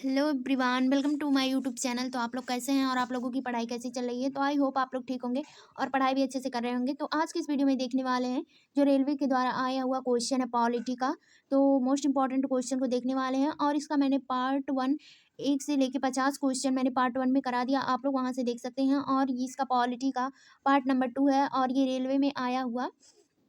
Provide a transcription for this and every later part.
Hello everyone, welcome to my YouTube channel. तो आप लोग कैसे हैं और आप लोगों की पढ़ाई कैसी चल रही है। तो आई होप आप लोग ठीक होंगे और पढ़ाई भी अच्छे से कर रहे होंगे। तो आज की इस वीडियो में देखने वाले हैं जो रेलवे के द्वारा आया हुआ क्वेश्चन है पॉलिटी का। तो मोस्ट इंपॉर्टेंट क्वेश्चन को देखने वाले हैं और इसका मैंने पार्ट वन 1 से लेके 50 क्वेश्चन मैंने पार्ट वन में करा दिया, आप लोग वहाँ से देख सकते हैं। और ये इसका पॉलिटी का पार्ट नंबर 2 है और ये रेलवे में आया हुआ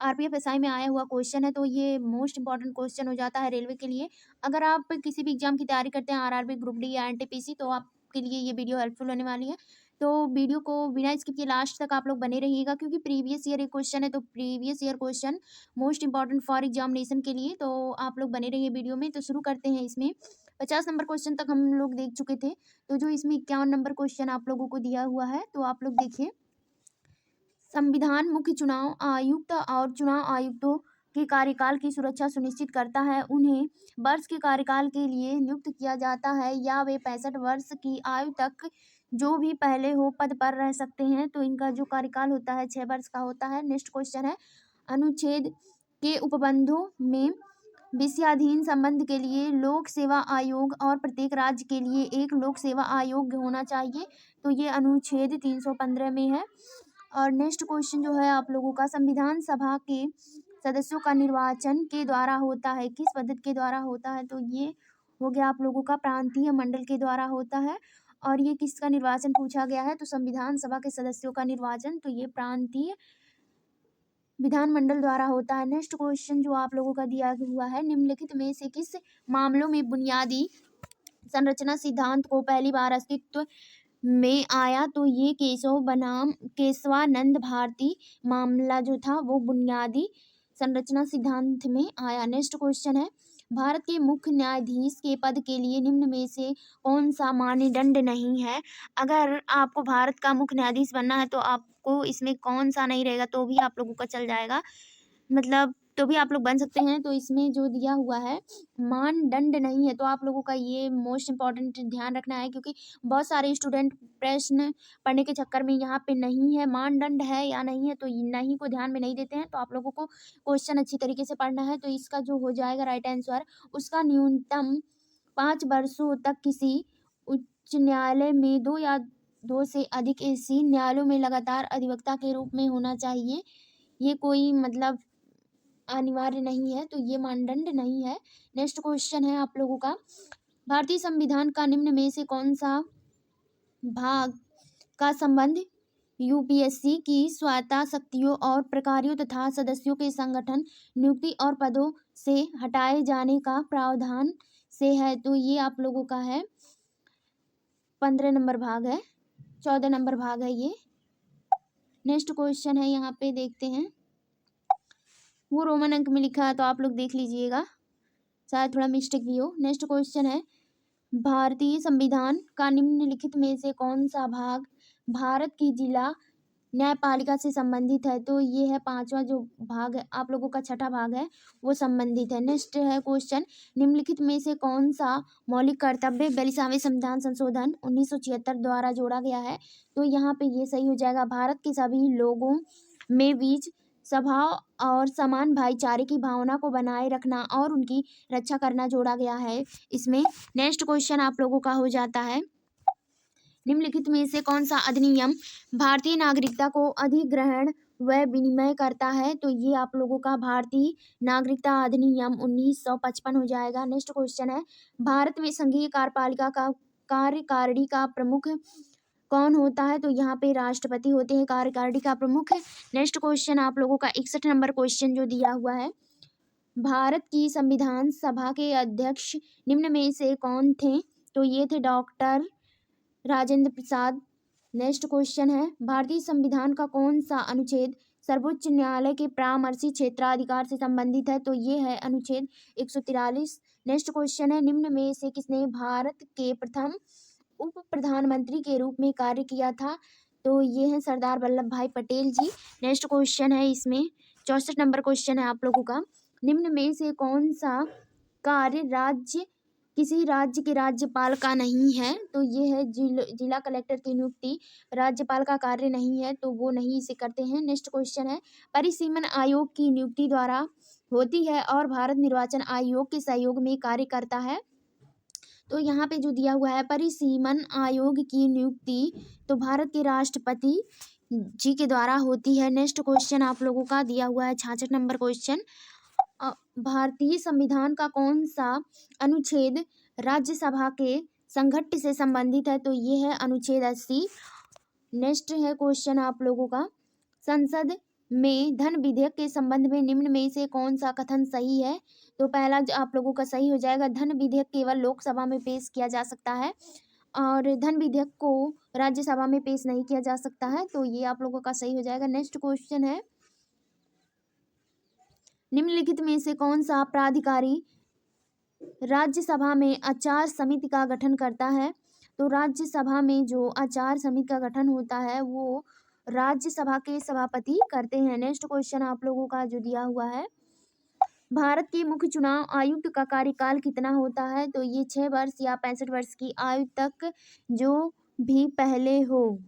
आरपीएफ एसआई में आया हुआ क्वेश्चन है। तो ये मोस्ट इंपॉर्टेंट क्वेश्चन हो जाता है रेलवे के लिए। अगर आप किसी भी एग्जाम की तैयारी करते हैं, आरआरबी, ग्रुप डी या एनटीपीसी, तो आपके लिए ये वीडियो हेल्पफुल होने वाली है। तो वीडियो को बिना स्किप किए लास्ट तक आप लोग बने रहिएगा, क्योंकि प्रीवियस ईयर एक क्वेश्चन है। तो previous year question most important for examination के लिए। तो आप लोग बने रहिए वीडियो में। तो शुरू करते हैं। इसमें 50 नंबर क्वेश्चन तक हम लोग देख चुके थे। तो जो इसमें 51 नंबर क्वेश्चन आप लोगों को दिया हुआ है, तो आप लोग देखिए। संविधान मुख्य चुनाव आयुक्त और चुनाव आयुक्तों के कार्यकाल की सुरक्षा सुनिश्चित करता है। उन्हें वर्ष के कार्यकाल के लिए नियुक्त किया जाता है या वे 65 वर्ष की आयु तक जो भी पहले हो पद पर रह सकते हैं। तो इनका जो कार्यकाल होता है 6 वर्ष का होता है। नेक्स्ट क्वेश्चन है, अनुच्छेद के उपबंधों में विषयाधीन संबंध के लिए लोक सेवा आयोग और प्रत्येक राज्य के लिए एक लोक सेवा आयोग होना चाहिए। तो ये अनुच्छेद 315 में है। और नेक्स्ट क्वेश्चन जो है आप लोगों का, संविधान सभा के सदस्यों का निर्वाचन के द्वारा होता है, किस पद्धति के द्वारा होता है। तो ये हो गया आप लोगों का प्रांतीय मंडल के द्वारा होता है। और ये किसका निर्वाचन पूछा गया है, तो संविधान सभा के सदस्यों का निर्वाचन तो ये प्रांतीय विधानमंडल द्वारा होता है। नेक्स्ट क्वेश्चन जो आप लोगों का दिया हुआ है, निम्नलिखित में से किस मामलों में बुनियादी संरचना सिद्धांत को पहली बार अस्तित्व में आया। तो ये केशव बनाम केशवानंद भारती मामला जो था वो बुनियादी संरचना सिद्धांत में आया। नेक्स्ट क्वेश्चन है, भारत के मुख्य न्यायाधीश के पद के लिए निम्न में से कौन सा मानदंड नहीं है। अगर आपको भारत का मुख्य न्यायाधीश बनना है तो आपको इसमें कौन सा नहीं रहेगा तो भी आप लोगों का चल जाएगा, मतलब तो भी आप लोग बन सकते हैं। तो इसमें जो दिया हुआ है मानदंड नहीं है, तो आप लोगों का ये मोस्ट इंपॉर्टेंट ध्यान रखना है, क्योंकि बहुत सारे स्टूडेंट प्रश्न पढ़ने के चक्कर में यहाँ पे नहीं है मानदंड है या नहीं है, तो ये नहीं को ध्यान में नहीं देते हैं। तो आप लोगों को क्वेश्चन अच्छी तरीके से पढ़ना है। तो इसका जो हो जाएगा राइट आंसर, उसका न्यूनतम 5 वर्षों तक किसी उच्च न्यायालय में 2 या 2 से अधिक ऐसी न्यायालयों में लगातार अधिवक्ता के रूप में होना चाहिए। ये कोई मतलब अनिवार्य नहीं है, तो ये मानदंड नहीं है। नेक्स्ट क्वेश्चन है आप लोगों का, भारतीय संविधान का निम्न में से कौन सा भाग का संबंध यूपीएससी की स्वायत्ता शक्तियों और प्रकारों तथा सदस्यों के संगठन, नियुक्ति और पदों से हटाए जाने का प्रावधान से है। तो ये आप लोगों का है 15 नंबर भाग है, 14 नंबर भाग है ये। नेक्स्ट क्वेश्चन है, यहाँ पे देखते हैं, वो रोमन अंक में लिखा है तो आप लोग देख लीजिएगा, शायद थोड़ा मिस्टेक भी हो। नेक्स्ट क्वेश्चन है, भारतीय संविधान का निम्नलिखित में से कौन सा भाग भारत की जिला न्यायपालिका से संबंधित है। तो ये है 5वां जो भाग है आप लोगों का, छठा भाग है वो संबंधित है। नेक्स्ट है क्वेश्चन, निम्नलिखित में से कौन सा मौलिक कर्तव्य 42वें संविधान संशोधन 1976 द्वारा जोड़ा गया है। तो यहाँ पे ये सही हो जाएगा, भारत के सभी लोगों में बीच स्वभाव और समान भाईचारे की भावना को बनाए रखना और उनकी रक्षा करना जोड़ा गया है इसमें। नेक्स्ट क्वेश्चन आप लोगों का हो जाता है, निम्नलिखित में से कौन सा अधिनियम भारतीय नागरिकता को अधिग्रहण व विनिमय करता है। तो ये आप लोगों का भारतीय नागरिकता अधिनियम 1955 हो जाएगा। नेक्स्ट क्वेश्चन है, भारत में संघीय कार्यपालिका का कार्यकारिणी का प्रमुख कौन होता है। तो यहाँ पे राष्ट्रपति होते हैं कार्यकारिणी का प्रमुख। नेक्स्ट क्वेश्चन आप लोगों का 61 नंबर क्वेश्चन जो दिया हुआ है, भारत की संविधान सभा के अध्यक्ष निम्न में से कौन थे। तो ये थे doctor Rajendra Prasad. Next question है, भारतीय संविधान का कौन सा अनुच्छेद सर्वोच्च न्यायालय के परामर्शी क्षेत्राधिकार से संबंधित है। तो ये है अनुच्छेद 143। नेक्स्ट क्वेश्चन है, निम्न में से किसने भारत के प्रथम उप प्रधानमंत्री के रूप में कार्य किया था। तो ये है सरदार वल्लभ भाई पटेल जी। नेक्स्ट क्वेश्चन है, इसमें 64 नंबर क्वेश्चन है आप लोगों का, निम्न में से कौन सा कार्य राज्य किसी राज्य के राज्यपाल का नहीं है। तो ये है जिला कलेक्टर की नियुक्ति राज्यपाल का कार्य नहीं है, तो वो नहीं इसे करते हैं। नेक्स्ट क्वेश्चन है, परिसीमन आयोग की नियुक्ति द्वारा होती है और भारत निर्वाचन आयोग के सहयोग में कार्य करता है। तो यहाँ पे जो दिया हुआ है परिसीमन आयोग की नियुक्ति तो भारत के राष्ट्रपति जी के द्वारा होती है। नेक्स्ट क्वेश्चन आप लोगों का दिया हुआ है 66 नंबर क्वेश्चन। भारतीय संविधान का कौन सा अनुच्छेद राज्यसभा के संघट्ट से संबंधित है? तो ये है अनुच्छेद 80। नेक्स्ट है क्वेश्चन आप लोगों का, संसद में धन विधेयक के संबंध में निम्न में से कौन सा कथन सही है? तो पहला जो आप लोगों का सही हो जाएगा, धन विधेयक केवल लोकसभा में पेश किया जा सकता है और धन विधेयक को राज्यसभा में पेश नहीं किया जा सकता है। तो ये आप लोगों का सही हो जाएगा। नेक्स्ट क्वेश्चन है, निम्नलिखित में से कौन सा प्राधिकारी राज्यसभा में आचार समिति का गठन करता है? तो राज्यसभा में जो आचार समिति का गठन होता है वो राज्यसभा के सभापति करते हैं। नेक्स्ट क्वेश्चन आप लोगों का जो दिया हुआ है, भारत के मुख्य चुनाव आयुक्त का कार्यकाल कितना होता है? तो ये 6 वर्ष या 65 वर्ष की आयु तक जो भी पहले हो,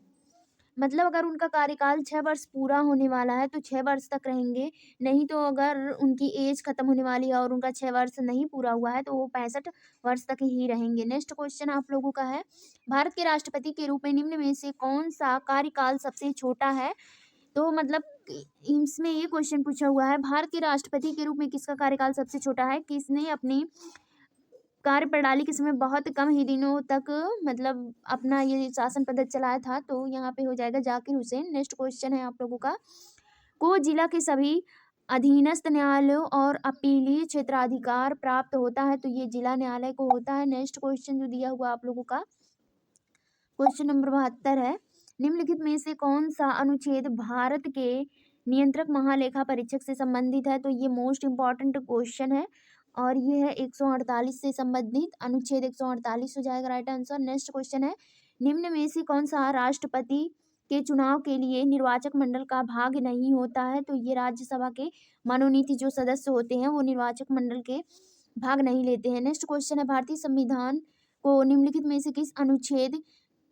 मतलब अगर उनका कार्यकाल 6 वर्ष पूरा होने वाला है तो 6 वर्ष तक रहेंगे, नहीं तो अगर उनकी एज खत्म होने वाली है और उनका 6 वर्ष नहीं पूरा हुआ है तो वो 65 वर्ष तक ही रहेंगे। नेक्स्ट क्वेश्चन आप लोगों का है, भारत के राष्ट्रपति के रूप में निम्न में से कौन सा कार्यकाल सबसे छोटा है? तो मतलब इसमें ये क्वेश्चन पूछा हुआ है, भारत के राष्ट्रपति के रूप में किसका कार्यकाल सबसे छोटा है? किसने अपनी कार्य प्रणाली के समय बहुत कम ही दिनों तक मतलब अपना ये शासन पद्धति चलाया था? तो यहाँ पे हो जाएगा जाकिर हुसैन। नेक्स्ट क्वेश्चन है आप लोगों का, को जिला के सभी अधीनस्थ न्यायालयों और अपीलीय क्षेत्राधिकार प्राप्त होता है? तो ये जिला न्यायालय को होता है। नेक्स्ट क्वेश्चन जो दिया हुआ आप लोगों का क्वेश्चन नंबर 72 है, निम्नलिखित में से कौन सा अनुच्छेद भारत के नियंत्रक महालेखा परीक्षक से संबंधित है? तो ये मोस्ट इम्पॉर्टेंट क्वेश्चन है और ये है 148 से संबंधित, अनुच्छेद 148 हो जाएगा राइट आंसर। नेक्स्ट क्वेश्चन है, निम्न में से कौन सा राष्ट्रपति के चुनाव के लिए निर्वाचक मंडल का भाग नहीं होता है? तो ये राज्यसभा के मनोनीत जो सदस्य होते हैं वो निर्वाचक मंडल के भाग नहीं लेते हैं। नेक्स्ट क्वेश्चन है, भारतीय संविधान को निम्नलिखित में से किस अनुच्छेद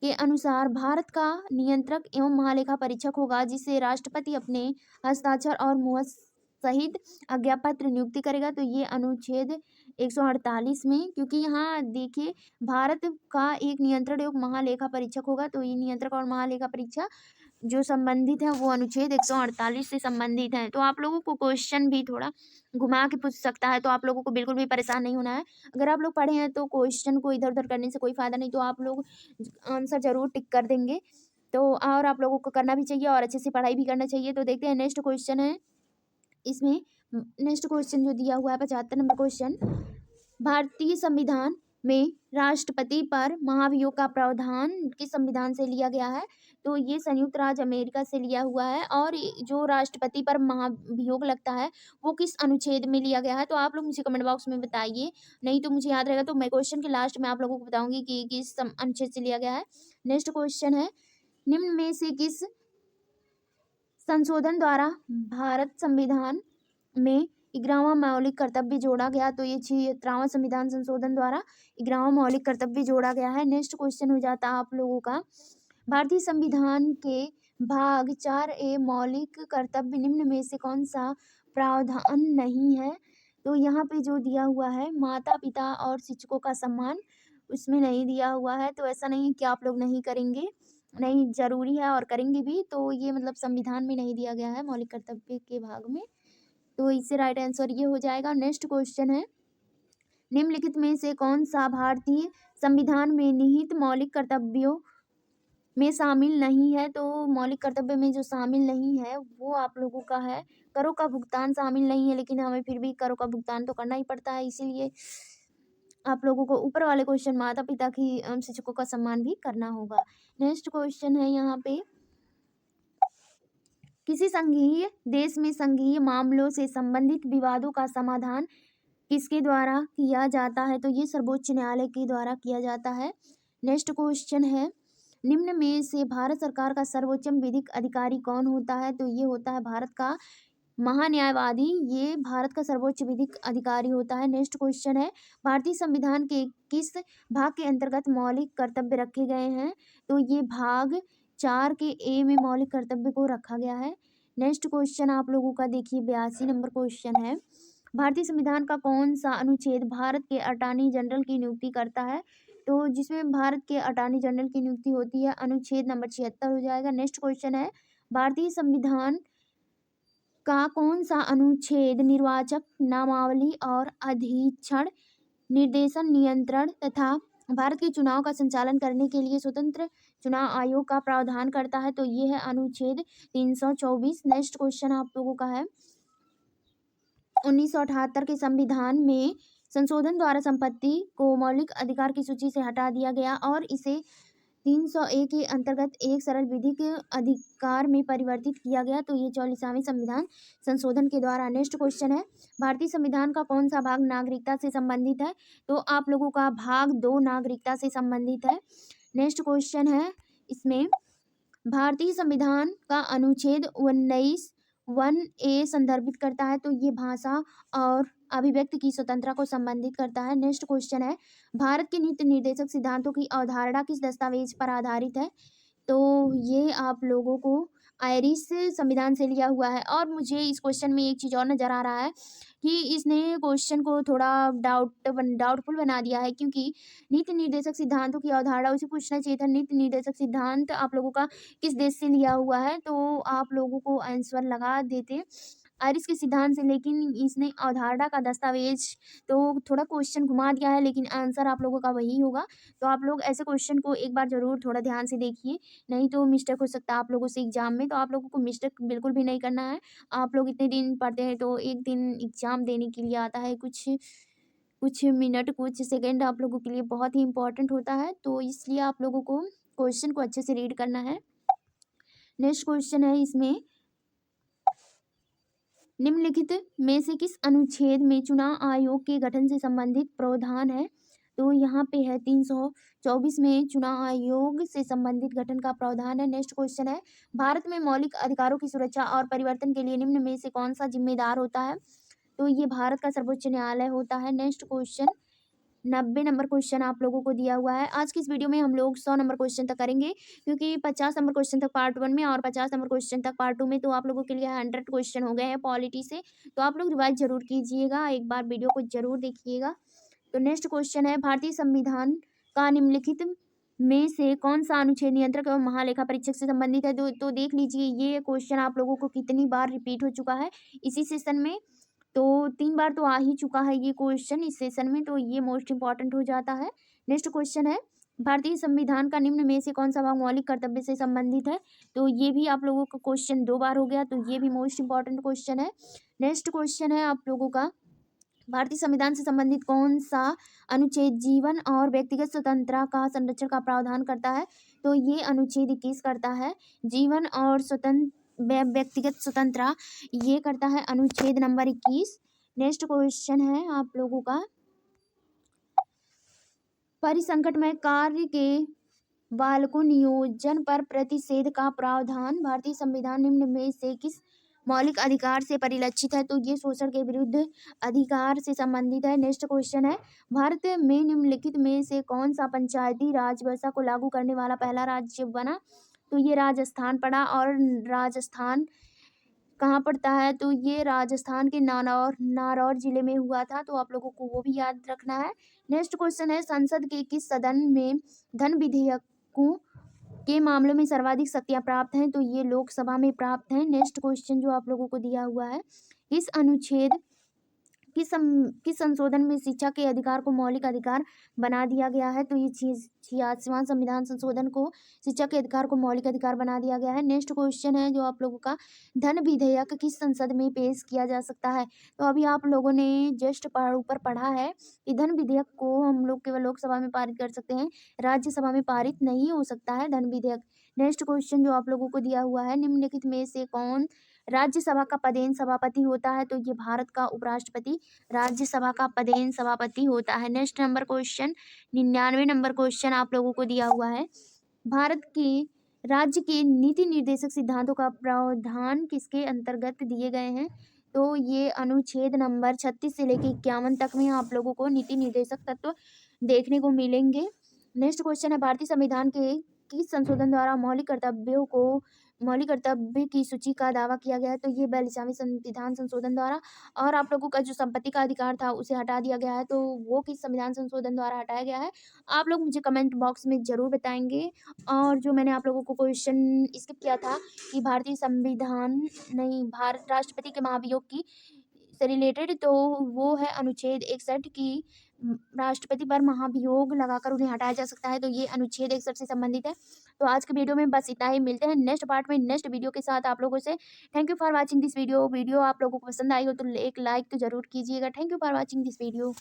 के अनुसार भारत का नियंत्रक एवं महालेखा परीक्षक होगा जिसे राष्ट्रपति अपने हस्ताक्षर और मुहर सहित आज्ञापत्र नियुक्ति करेगा? तो ये अनुच्छेद 148 में, क्योंकि यहाँ देखिए भारत का एक नियंत्रण एवं महालेखा परीक्षक होगा तो ये नियंत्रक और महालेखा परीक्षा जो संबंधित है वो अनुच्छेद 148 से संबंधित है। तो आप लोगों को क्वेश्चन भी थोड़ा घुमा के पूछ सकता है, तो आप लोगों को बिल्कुल भी परेशान नहीं होना है। अगर आप लोग पढ़े हैं तो क्वेश्चन को इधर उधर करने से कोई फायदा नहीं, तो आप लोग आंसर जरूर टिक कर देंगे। तो और आप लोगों को करना भी चाहिए और अच्छे से पढ़ाई भी करना चाहिए। तो देखते हैं नेक्स्ट क्वेश्चन है, इसमें नेक्स्ट क्वेश्चन जो दिया हुआ है 75 नंबर क्वेश्चन, भारतीय संविधान में राष्ट्रपति पर महाभियोग का प्रावधान किस संविधान से लिया गया है? तो ये संयुक्त राज्य अमेरिका से लिया हुआ है और जो राष्ट्रपति पर महाभियोग लगता है वो किस अनुच्छेद में लिया गया है? तो आप लोग मुझे कमेंट बॉक्स में बताइए, नहीं तो मुझे याद रहेगा तो मैं क्वेश्चन के लास्ट में आप लोगों को बताऊंगी कि किस अनुच्छेद से लिया गया है। नेक्स्ट क्वेश्चन है, निम्न में से किस संशोधन द्वारा भारत संविधान में 11वां मौलिक कर्तव्य जोड़ा गया? तो ये 76वां संविधान संशोधन द्वारा 11वां मौलिक कर्तव्य जोड़ा गया है। नेक्स्ट क्वेश्चन हो जाता है आप लोगों का, भारतीय संविधान के भाग 4A मौलिक कर्तव्य निम्न में से कौन सा प्रावधान नहीं है? तो यहाँ पे जो दिया हुआ है माता पिता और शिक्षकों का सम्मान, उसमें नहीं दिया हुआ है। तो ऐसा नहीं है कि आप लोग नहीं करेंगे, नहीं जरूरी है और करेंगे भी। तो ये मतलब संविधान में नहीं दिया गया है मौलिक कर्तव्य के भाग में, तो इससे राइट आंसर ये हो जाएगा। नेक्स्ट क्वेश्चन है, निम्नलिखित में से कौन सा भारतीय संविधान में निहित मौलिक कर्तव्यों में शामिल नहीं है? तो मौलिक कर्तव्य में जो शामिल नहीं है वो आप लोगों का है करों का भुगतान शामिल नहीं है, लेकिन हमें फिर भी करों का भुगतान तो करना ही पड़ता है, इसीलिए आप लोगों को ऊपर वाले क्वेश्चन माता पिता की शिक्षकों का सम्मान भी करना होगा। नेक्स्ट क्वेश्चन है यहाँ पे, किसी संघीय देश में संघीय मामलों से संबंधित विवादों का समाधान किसके द्वारा किया जाता है? तो ये सर्वोच्च न्यायालय के द्वारा किया जाता है। नेक्स्ट क्वेश्चन है, निम्न में से भारत सरकार का सर्वोच्च विधिक अधिकारी कौन होता है? तो ये होता है भारत का महान्यायवादी, ये भारत का सर्वोच्च विधिक अधिकारी होता है। नेक्स्ट क्वेश्चन है, भारतीय संविधान के किस भाग के अंतर्गत मौलिक कर्तव्य रखे गए हैं? तो ये भाग 4 के ए में मौलिक कर्तव्य को रखा गया है। नेक्स्ट क्वेश्चन आप लोगों का देखिए 82 नंबर क्वेश्चन है, भारतीय संविधान का कौन सा अनुच्छेद भारत के अटॉर्नी जनरल की नियुक्ति करता है? तो जिसमें भारत के अटॉर्नी जनरल की नियुक्ति होती है, अनुच्छेद नंबर 76 हो जाएगा। नेक्स्ट क्वेश्चन है, भारतीय संविधान का कौन सा अनुच्छेद निर्वाचक नामावली और अधीक्षण निर्देशन नियंत्रण तथा भारत के चुनाव का संचालन करने के लिए स्वतंत्र चुनाव आयोग का प्रावधान करता है? तो ये है अनुच्छेद 324। नेक्स्ट क्वेश्चन आप लोगों का है, 1978 के संविधान में संशोधन द्वारा संपत्ति को मौलिक अधिकार की सूची से हटा दिया गया और इसे 301 के अंतर्गत एक सरल विधिक अधिकार में परिवर्तित किया गया। तो ये 44वां संविधान संशोधन के द्वारा। नेक्स्ट क्वेश्चन है, भारतीय संविधान का कौन सा भाग नागरिकता से संबंधित है? तो आप लोगों का भाग 2 नागरिकता से संबंधित है। नेक्स्ट क्वेश्चन है, इसमें भारतीय संविधान का अनुच्छेद 19(1)(a) संदर्भित करता है। तो ये भाषा और अभिव्यक्ति की स्वतंत्रता को संबंधित करता है। नेक्स्ट क्वेश्चन है, भारत के नीति निर्देशक सिद्धांतों की अवधारणा किस दस्तावेज पर आधारित है? तो ये आप लोगों को आयरिश संविधान से लिया हुआ है। और मुझे इस क्वेश्चन में एक चीज़ और नज़र आ रहा है कि इसने क्वेश्चन को थोड़ा डाउटफुल बना दिया है, क्योंकि नीति निर्देशक सिद्धांतों की अवधारणा उसे पूछना चाहिए था, नीति निर्देशक सिद्धांत आप लोगों का किस देश से लिया हुआ है? तो आप लोगों को आंसर लगा देते आयरिश के सिद्धांत से, लेकिन इसने अवधारणा का दस्तावेज, तो थोड़ा क्वेश्चन घुमा दिया है, लेकिन आंसर आप लोगों का वही होगा। तो आप लोग ऐसे क्वेश्चन को एक बार ज़रूर थोड़ा ध्यान से देखिए, नहीं तो मिस्टेक हो सकता है आप लोगों से एग्जाम में। तो आप लोगों को मिस्टेक बिल्कुल भी नहीं करना है। आप लोग इतने दिन पढ़ते हैं तो एक दिन एग्जाम देने के लिए आता है, कुछ कुछ मिनट कुछ सेकंड आप लोगों के लिए बहुत ही इंपॉर्टेंट होता है, तो इसलिए आप लोगों को क्वेश्चन को अच्छे से रीड करना है। नेक्स्ट क्वेश्चन है, इसमें निम्नलिखित में से किस अनुच्छेद में चुनाव आयोग के गठन से संबंधित प्रावधान है? तो यहाँ पे है 324 में चुनाव आयोग से संबंधित गठन का प्रावधान है। नेक्स्ट क्वेश्चन है, भारत में मौलिक अधिकारों की सुरक्षा और परिवर्तन के लिए निम्न में से कौन सा जिम्मेदार होता है? तो ये भारत का सर्वोच्च न्यायालय होता है। नेक्स्ट क्वेश्चन, 90 नंबर क्वेश्चन आप लोगों को दिया हुआ है। आज की इस वीडियो में हम लोग 100 नंबर क्वेश्चन तक करेंगे, क्योंकि 50 नंबर क्वेश्चन तक पार्ट 1 में और 50 नंबर क्वेश्चन तक पार्ट 2 में, तो आप लोगों के लिए 100 क्वेश्चन हो गए हैं पॉलिटी से। तो आप लोग रिवाइज जरूर कीजिएगा, एक बार वीडियो को जरूर देखिएगा। तो नेक्स्ट क्वेश्चन है, भारतीय संविधान का निम्नलिखित में से कौन सा अनुच्छेद नियंत्रक एवं महालेखा परीक्षक से संबंधित है? तो देख लीजिए, ये क्वेश्चन आप लोगों को कितनी बार रिपीट हो चुका है इसी सेशन में। तो 3 बार तो आ ही चुका है ये क्वेश्चन इस सेशन में, तो ये मोस्ट इंपॉर्टेंट हो जाता है। नेक्स्ट क्वेश्चन है, भारतीय संविधान का निम्न में से कौन सा भाग मौलिक कर्तव्य से संबंधित है? तो ये भी आप लोगों का क्वेश्चन 2 बार हो गया, तो ये भी मोस्ट इंपॉर्टेंट क्वेश्चन है। नेक्स्ट क्वेश्चन है आप लोगों का, भारतीय संविधान से संबंधित कौन सा अनुच्छेद जीवन और व्यक्तिगत स्वतंत्रता का संरक्षण का प्रावधान करता है? तो ये अनुच्छेद 21 करता है। जीवन और व्यक्तिगत स्वतंत्रता ये करता है अनुच्छेद नंबर 21। नेक्स्ट क्वेश्चन है आप लोगों का, परिसंकटमय कार्य के बालकों नियोजन पर प्रतिषेध का प्रावधान भारतीय संविधान निम्न में से किस मौलिक अधिकार से परिलक्षित है? तो ये शोषण के विरुद्ध अधिकार से संबंधित है। नेक्स्ट क्वेश्चन है, भारत में निम्नलिखित में से कौन सा पंचायती राज व्यवस्था को लागू करने वाला पहला राज्य बना? तो ये राजस्थान पड़ा, और राजस्थान कहाँ पड़ता है? तो ये राजस्थान के नारौर जिले में हुआ था, तो आप लोगों को वो भी याद रखना है। नेक्स्ट क्वेश्चन है, संसद के किस सदन में धन विधेयकों के मामलों में सर्वाधिक शक्तियां प्राप्त हैं? तो ये लोकसभा में प्राप्त हैं। नेक्स्ट क्वेश्चन जो आप लोगों को दिया हुआ है, इस अनुच्छेद किस संशोधन में शिक्षा के अधिकार को मौलिक अधिकार बना दिया गया है? तो ये 86वां संविधान संशोधन को शिक्षा के अधिकार को मौलिक अधिकार बना दिया गया है। नेक्स्ट क्वेश्चन है जो आप लोगों का, धन विधेयक किस संसद में पेश किया जा सकता है? तो अभी आप लोगों ने जस्ट ऊपर पढ़ा है कि धन विधेयक को हम लोग केवल लोकसभा में पारित कर सकते हैं, राज्यसभा में पारित नहीं हो सकता है धन विधेयक। नेक्स्ट क्वेश्चन जो आप लोगों को दिया हुआ है, निम्नलिखित में से कौन राज्यसभा का पदेन सभापति होता है? तो ये भारत का उपराष्ट्रपति राज्यसभा का पदेन सभापति होता है। Next number question, 99 number question आप लोगों को दिया हुआ है, भारत के राज्य के नीति निर्देशक सिद्धांतों का प्रावधान किसके अंतर्गत दिए गए हैं? तो ये अनुच्छेद नंबर 36 से लेकर 51 तक में आप लोगों को नीति निर्देशक तत्व देखने को मिलेंगे। नेक्स्ट क्वेश्चन है, भारतीय संविधान के किस संशोधन द्वारा मौलिक कर्तव्य की सूची का दावा किया गया है? तो ये 42वें संविधान संशोधन द्वारा। और आप लोगों का जो संपत्ति का अधिकार था उसे हटा दिया गया है, तो वो किस संविधान संशोधन द्वारा हटाया गया है? आप लोग मुझे कमेंट बॉक्स में ज़रूर बताएँगे। और जो मैंने आप लोगों को क्वेश्चन स्किप किया था कि भारतीय संविधान नहीं, भारत राष्ट्रपति के महाभियोग की से रिलेटेड, तो वो है अनुच्छेद 61 की राष्ट्रपति पर महाभियोग लगाकर उन्हें हटाया जा सकता है, तो ये अनुच्छेद 61 से संबंधित है। तो आज के वीडियो में बस इतना ही, मिलते हैं नेक्स्ट पार्ट में नेक्स्ट वीडियो के साथ आप लोगों से। Thank you for watching this video. Video आप लोगों को पसंद आई हो तो एक लाइक तो ज़रूर कीजिएगा। Thank you for watching this video.